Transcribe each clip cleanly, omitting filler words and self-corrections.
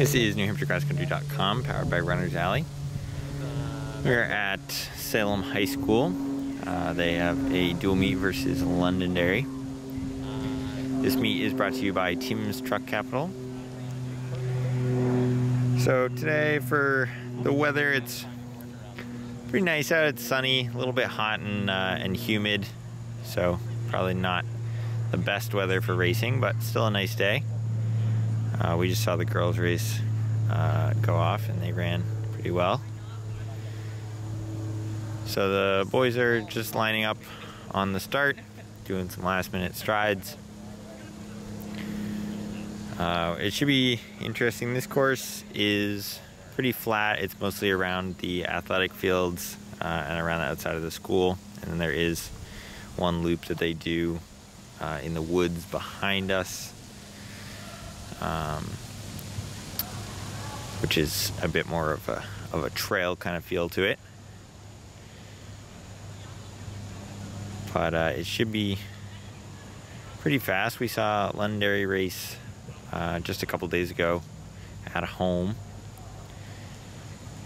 This is NewHampshireCrossCountry.com, powered by Runner's Alley. We're at Salem High School. They have a dual meet versus Londonderry. This meet is brought to you by Tim's Truck Capital. So today for the weather, it's pretty nice out. It's sunny, a little bit hot and humid, so probably not the best weather for racing, but still a nice day. We just saw the girls race go off, and they ran pretty well. So the boys are just lining up on the start, doing some last minute strides. It should be interesting. This course is pretty flat. It's mostly around the athletic fields and around the outside of the school. And then there is one loop that they do in the woods behind us, which is a bit more of a trail kind of feel to it. But it should be pretty fast. We saw Londonderry race just a couple days ago at home,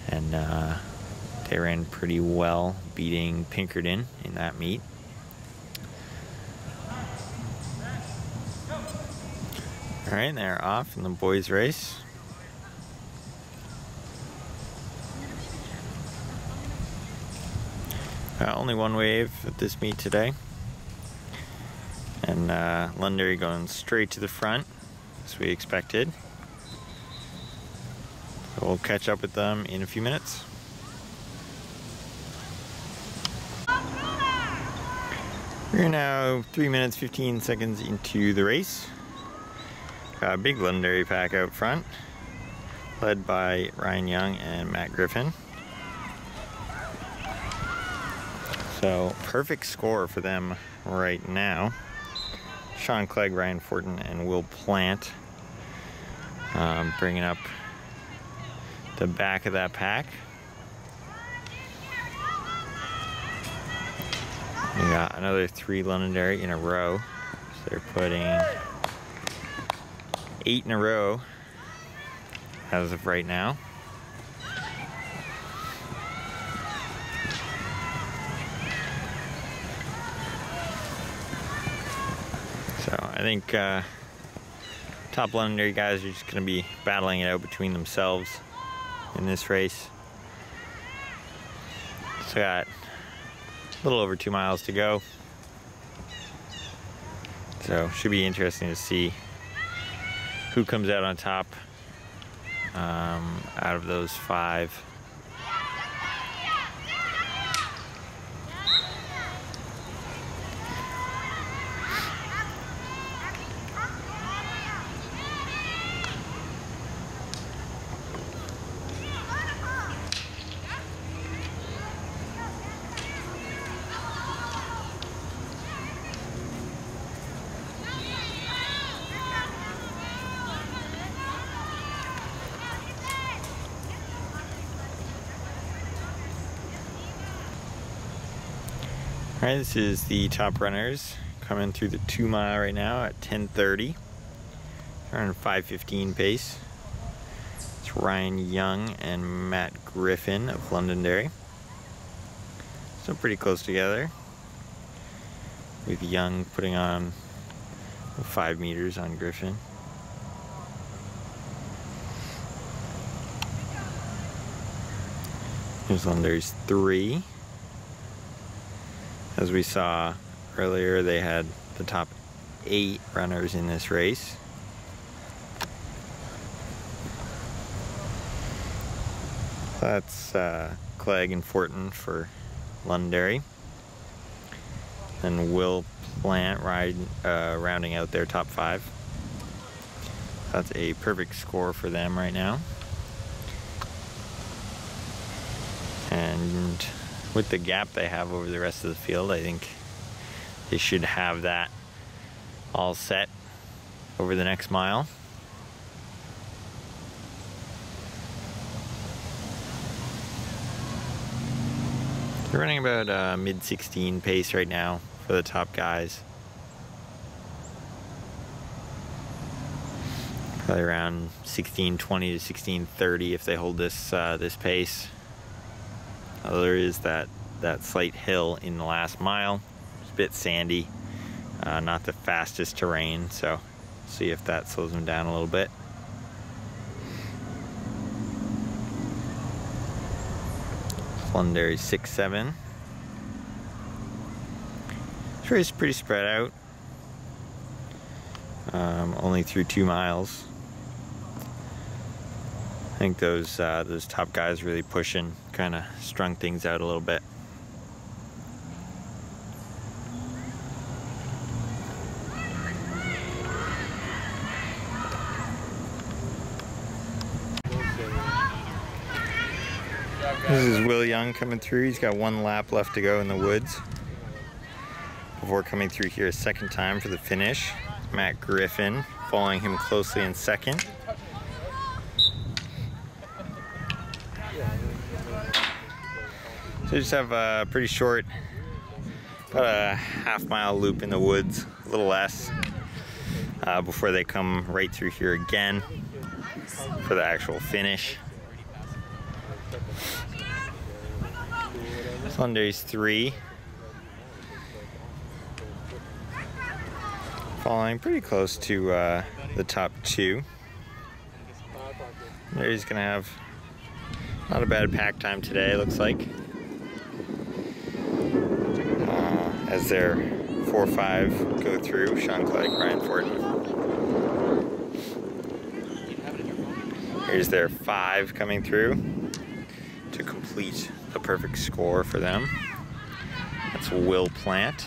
and they ran pretty well, beating Pinkerton in that meet. Alright, they're off in the boys race. Only one wave at this meet today, and Londonderry going straight to the front as we expected. So we'll catch up with them in a few minutes. We're now 3 minutes 15 seconds into the race. Got a big Londonderry pack out front, led by Ryan Young and Matt Griffin. So perfect score for them right now. Sean Clegg, Ryan Fortin, and Will Plant bringing up the back of that pack. We got another 3 Londonderry in a row. So they're putting 8 in a row as of right now. So I think top Londonderry guys are just going to be battling it out between themselves in this race. So got a little over 2 miles to go. So should be interesting to see who comes out on top out of those 5. Alright, this is the top runners coming through the 2 mile right now at 10:30. They're on 5:15 pace. It's Ryan Young and Matt Griffin of Londonderry. So pretty close together, with Young putting on 5 meters on Griffin. Here's Londonderry's 3. As we saw earlier, they had the top 8 runners in this race. That's Clegg and Fortin for Londonderry. And Will Plant rounding out their top 5. That's a perfect score for them right now. And with the gap they have over the rest of the field, I think they should have that all set over the next mile. They're running about mid-16 pace right now for the top guys. Probably around 16:20 to 16:30 if they hold this this pace. There is that slight hill in the last mile. It's a bit sandy, not the fastest terrain, so see if that slows them down a little bit. Londonderry 6-7. It's pretty spread out. Only through 2 miles. I think those top guys really pushing, kind of strung things out a little bit. This is Will Young coming through. He's got 1 lap left to go in the woods before coming through here a second time for the finish. Matt Griffin following him closely in second. So just have a pretty short, about a half-mile loop in the woods, a little less, before they come right through here again for the actual finish. Londonderry's 3. Following pretty close to the top 2. Londonderry's gonna have not a bad pack time today, looks like. As their 4-5 go through, Sean Clegg, Ryan Fortin. Here's their 5 coming through to complete the perfect score for them. That's Will Plant.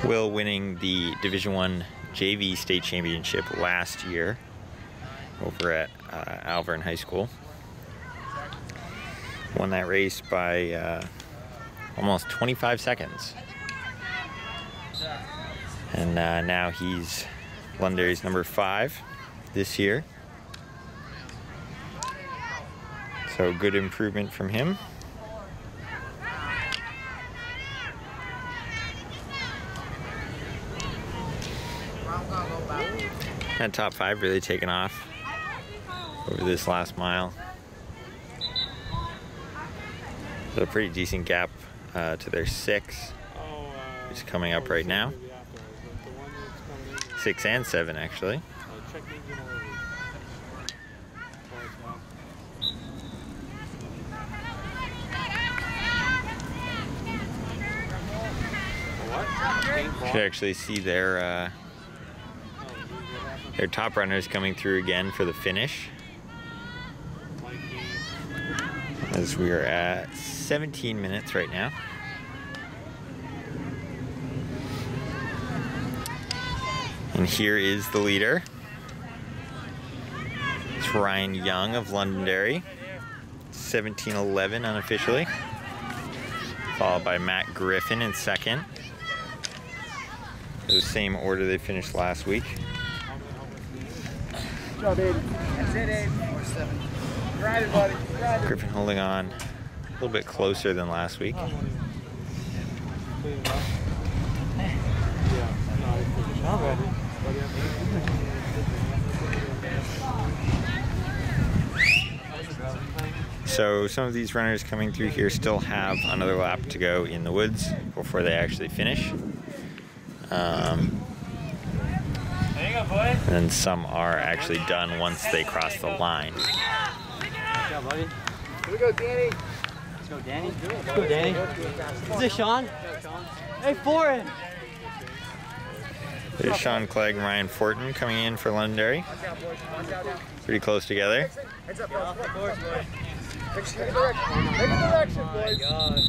Will winning the Division I JV State Championship last year over at Alvern High School. Won that race by almost 25 seconds. And now he's Londonderry's number 5 this year. So good improvement from him. That top 5 really taken off over this last mile. So a pretty decent gap to their 6, which is coming up right now. 6 and 7 actually. You should actually see their top runners coming through again for the finish. As we are at 17 minutes right now. And here is the leader. It's Ryan Young of Londonderry. 17:11 unofficially. Followed by Matt Griffin in second. The same order they finished last week. Good job, Aiden. That's it, Aiden. 4-7. Grab it, buddy. Grab it. Griffin holding on a little bit closer than last week. So some of these runners coming through here still have another lap to go in the woods before they actually finish. And then some are actually done once they cross the line. Good job, buddy. Here we go, Danny. Let's go, Danny. Let's go, Danny. Is this Sean? Hey, Foreign. There's Sean Clegg and Ryan Fortin coming in for Londonderry. Pretty close together. Heads up, off the course, boys. Take a direction. Take a direction, boys.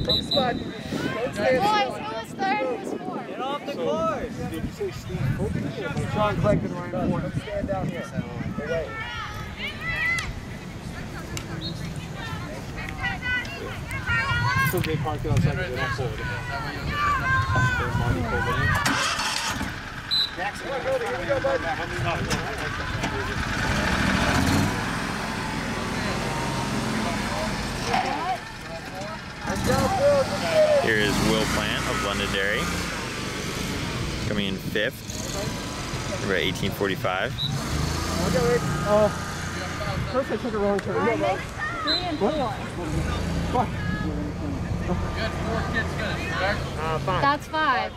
From the spot. Boys, who was 3rd? Who was 4th? Get off the course. Did you say Steve? Sean Clegg and Ryan Fortin. Stand down here. Away. So they parked it outside because they don't pull it. Here is Will Plant of Londonderry, coming in 5th, about 18:45. First I took a wrong turn. 3 and 4. Good, 4 kids finished, correct? 5. That's 5.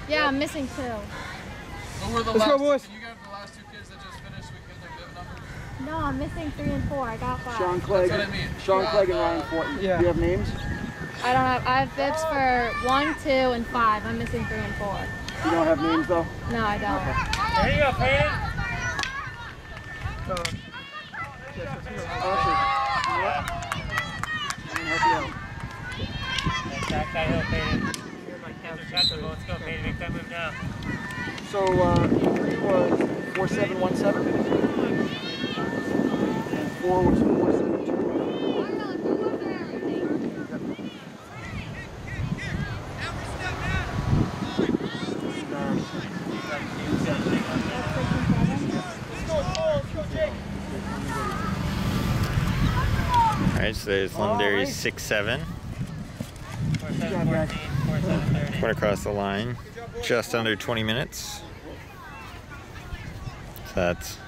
Yeah, I'm missing 2. Who were the Let's last go, boys. Can you get the last 2 kids that just finished? We can get their bib number. No, I'm missing 3 and 4. I got 5. Sean Clegg, That's what I mean. Sean Clegg and Ryan Fortin. Yeah. Do you have names? I don't have. I have bibs for 1, 2, and 5. I'm missing 3 and 4. You don't have names though? No, I don't. There you go, Peyton. Back that hill, Peyton. Let's go, Peyton. Make that move now. So E3 was 4717 and 4 was 472. Alright, so there's Londonderry 6-7. Went across the line, just under 20 minutes. So that's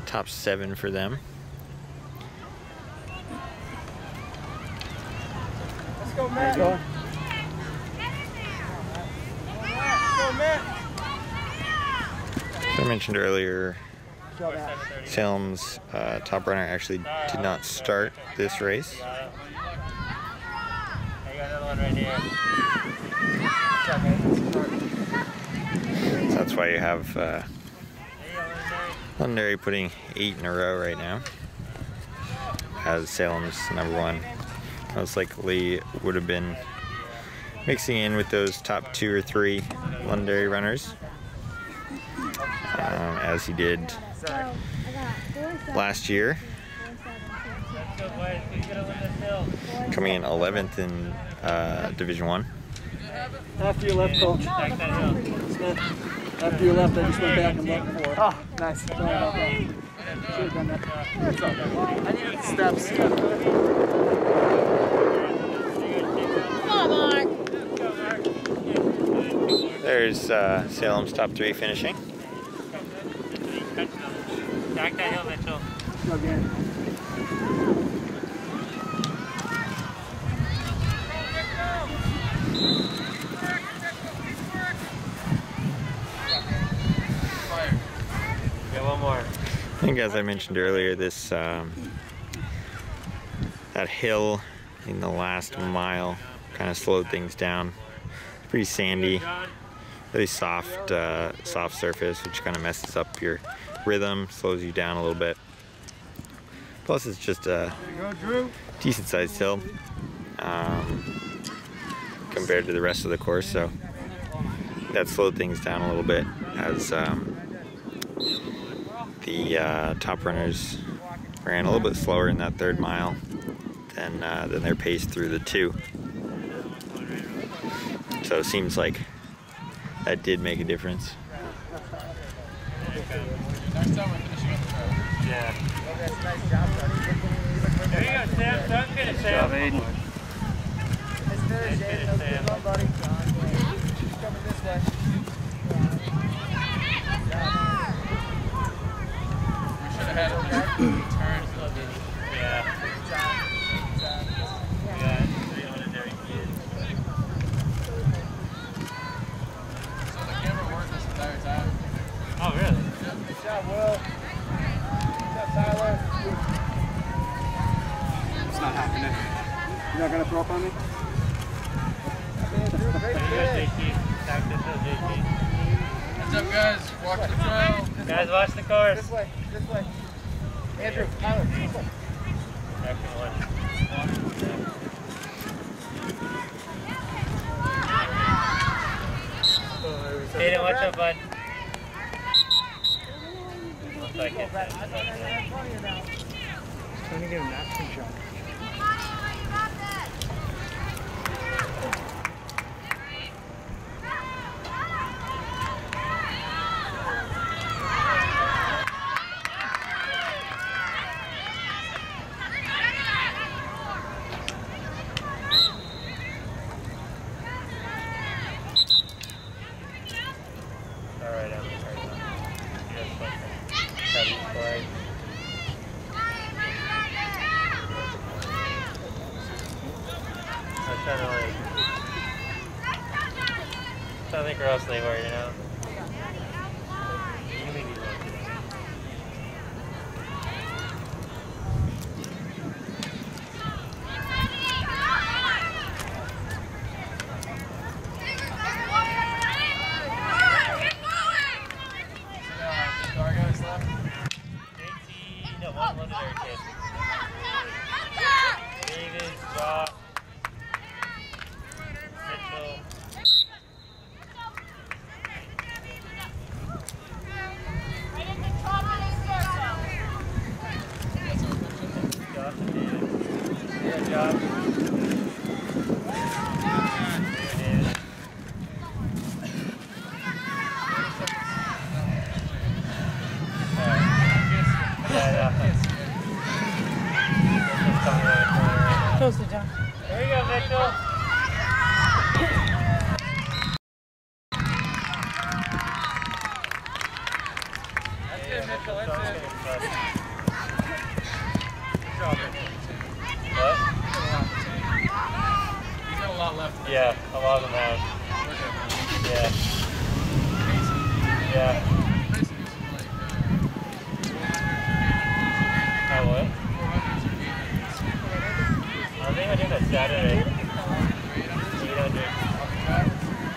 top 7 for them. Let's go, Matt. Let's go, Matt. As I mentioned earlier, Salem's top runner actually did not start this race. I got another one right here. So that's why you have Londonderry putting 8 in a row right now, as Salem's #1 most likely would have been mixing in with those top 2 or 3 Londonderry runners, as he did last year, coming in 11th in Division 1. After you left, coach. Back that hill. Smith, after you left, I just went back and looked for it. Oh, nice. Sorry about that. Should have done that. That's okay. I needed the steps. Come on, Mark. There's Salem's top 3 finishing. Back that hill, Mitchell. Let's go again. Yeah, one more. I think, as I mentioned earlier, this that hill in the last mile kind of slowed things down. It's pretty sandy, really soft, soft surface, which kind of messes up your rhythm, slows you down a little bit. Plus, it's just a decent-sized hill compared to the rest of the course, so that slowed things down a little bit as the top runners ran a little bit slower in that 3rd mile than their pace through the 2. So it seems like that did make a difference. Next time we're finishing up the trail. Yeah. There you go, Sam. Don't finish, Sam. Good job, Aiden. Nice finish, Sam. buddy. She's coming this way. We should have had it turns a little bit. Yeah. Yeah, it's Londonderry kids. So the camera worked this entire time. Oh, really? Good job, Will. Good job, Tyler. It's not happening. You're not going to throw up on me? There you go, JT. Back this hill, JT. What's up, guys? Walk the trail. Guys, watch the course. This way. Andrew, Tyler, this way. Second one. Hayden, watch out, bud. Looks like it's Trying to get an action shot. kind of like, I think where else they were, you know? You may be lucky. One Londonderry kid. David, Josh, Mitchell. Josh and David. Yeah, Josh. David. Closer, John. There you go, Mitchell. That's good, Mitchell. That's it. Good job, Mitchell. What? You've got a lot left. Yeah, a lot of them have. Yeah. Yeah. Oh, what? I think I did that Saturday. 800.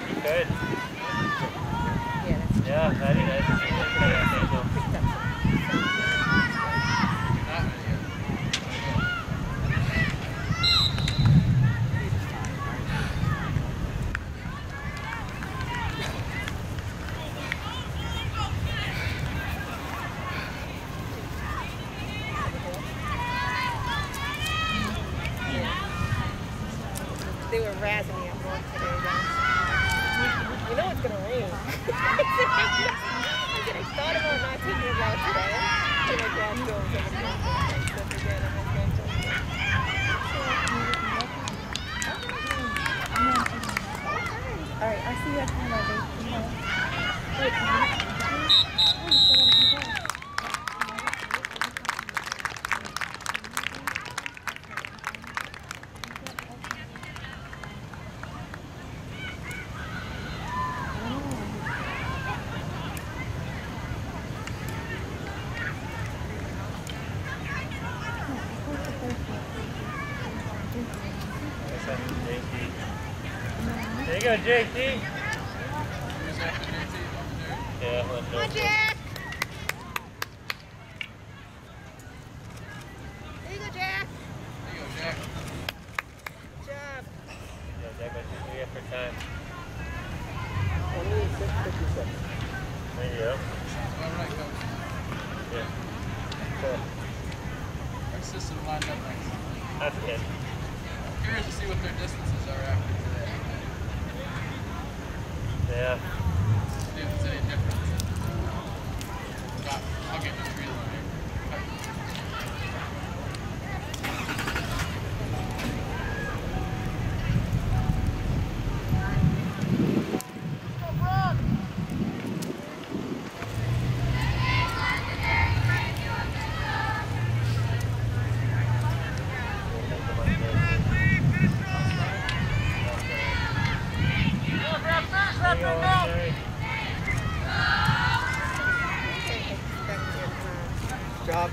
You could. Yeah, that'd be nice. They were razzing me at work today, guys. You know it's gonna rain. I thought about not taking it out today. And my dad goes over to Alright, I'll see you at home. There you go, JT. Yeah, let's go. Come on, Jack! There you go, Jack! There you go, Jack. Good job. Yeah, Jack, I think we have for time. Only 6:56. There you go. All right, coach. Yeah. Cool. Our system lined up nice. That's good. I'm curious to see what their distances are after today. Yeah. See if there's any difference. I'll get this read later. Job.